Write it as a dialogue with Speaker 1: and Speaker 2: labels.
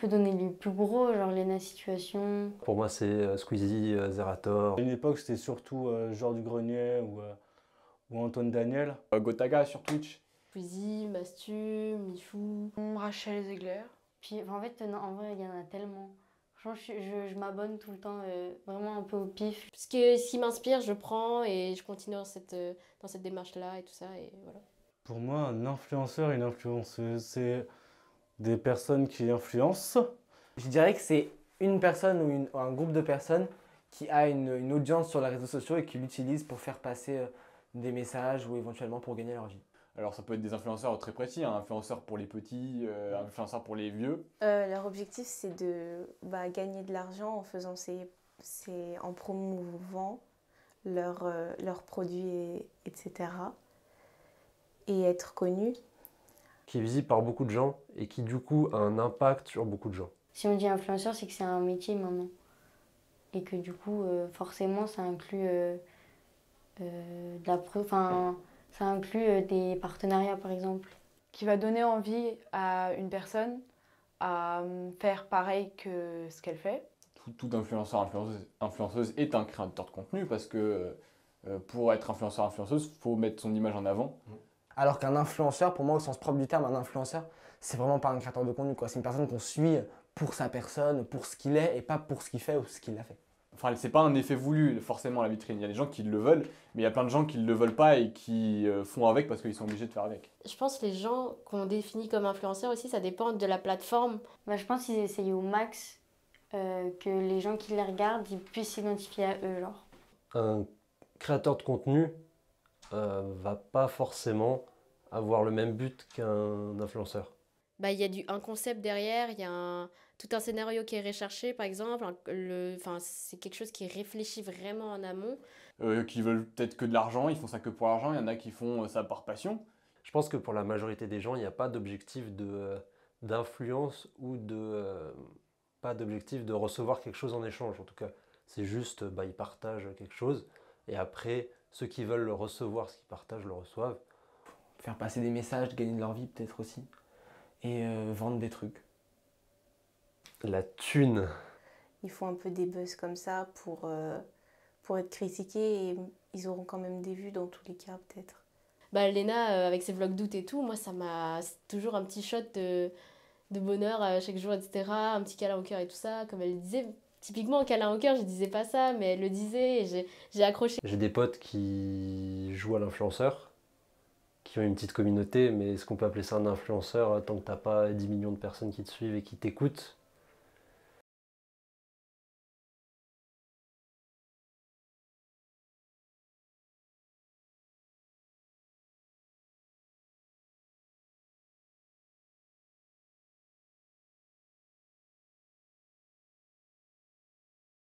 Speaker 1: Je peux donner les plus gros, genre Lena Situation.
Speaker 2: Pour moi, c'est Squeezie, Zerator.
Speaker 3: À une époque, c'était surtout Georges du Grenier ou Antoine Daniel.
Speaker 4: Gotaga sur Twitch.
Speaker 5: Squeezie, Mastu, Michou.
Speaker 6: Rachel Zegler.
Speaker 1: Puis en fait, non, en vrai, il y en a tellement. Franchement, je m'abonne tout le temps, vraiment un peu au pif.
Speaker 5: Ce qui m'inspire, je prends et je continue dans cette démarche-là et tout ça. Et voilà.
Speaker 3: Pour moi, un influenceur et une influenceuse, c'est des personnes qui influencent.
Speaker 7: Je dirais que c'est une personne ou un groupe de personnes qui a une audience sur les réseaux sociaux et qui l'utilise pour faire passer des messages ou éventuellement pour gagner leur vie.
Speaker 4: Alors ça peut être des influenceurs très précis, hein, influenceurs pour les petits, influenceurs pour les vieux.
Speaker 8: Leur objectif, c'est de gagner de l'argent en faisant en promouvant leurs produits, etc. Et être connu.
Speaker 2: Qui est visible par beaucoup de gens et qui du coup a un impact sur beaucoup de gens.
Speaker 1: Si on dit influenceur, c'est que c'est un métier maintenant. Et que du coup, forcément, ça inclut ça inclut des partenariats, par exemple.
Speaker 6: Qui va donner envie à une personne à faire pareil que ce qu'elle fait.
Speaker 4: Tout influenceur, influenceuse est un créateur de contenu parce que pour être influenceur, influenceuse, il faut mettre son image en avant.
Speaker 7: Alors qu'un influenceur, pour moi, au sens propre du terme, un influenceur, c'est vraiment pas un créateur de contenu, quoi. C'est une personne qu'on suit pour sa personne, pour ce qu'il est et pas pour ce qu'il fait ou ce qu'il a fait.
Speaker 4: Enfin, c'est pas un effet voulu, forcément, la vitrine. Il y a des gens qui le veulent, mais il y a plein de gens qui ne le veulent pas et qui font avec parce qu'ils sont obligés de faire avec.
Speaker 5: Je pense que les gens qu'on définit comme influenceurs aussi, ça dépend de la plateforme.
Speaker 1: Je pense qu'ils essayent au max que les gens qui les regardent, ils puissent s'identifier à eux, genre.
Speaker 2: Un créateur de contenu va pas forcément avoir le même but qu'un influenceur.
Speaker 5: Il y a un concept derrière, il y a tout un scénario qui est recherché, par exemple. C'est quelque chose qui est réfléchi vraiment en amont.
Speaker 4: Qui veulent peut-être que de l'argent, ils font ça que pour l'argent. Il y en a qui font ça par passion.
Speaker 2: Je pense que pour la majorité des gens, il n'y a pas d'objectif d'influence ou pas d'objectif de recevoir quelque chose en échange. En tout cas, c'est juste, ils partagent quelque chose. Et après, ceux qui veulent le recevoir, ce qu'ils partagent, le reçoivent.
Speaker 7: Faire passer des messages, gagner de leur vie peut-être aussi. Et vendre des trucs.
Speaker 2: La thune.
Speaker 8: Ils font un peu des buzz comme ça pour être critiqués et ils auront quand même des vues dans tous les cas peut-être.
Speaker 5: Lena, avec ses vlogs d'août et tout, moi ça m'a toujours un petit shot de bonheur chaque jour, etc. Un petit câlin au cœur et tout ça, comme elle disait. Typiquement, câlin au cœur, je disais pas ça, mais elle le disait et j'ai accroché.
Speaker 2: J'ai des potes qui jouent à l'influenceur, qui ont une petite communauté, mais est-ce qu'on peut appeler ça un influenceur tant que t'as pas 10 millions de personnes qui te suivent et qui t'écoutent?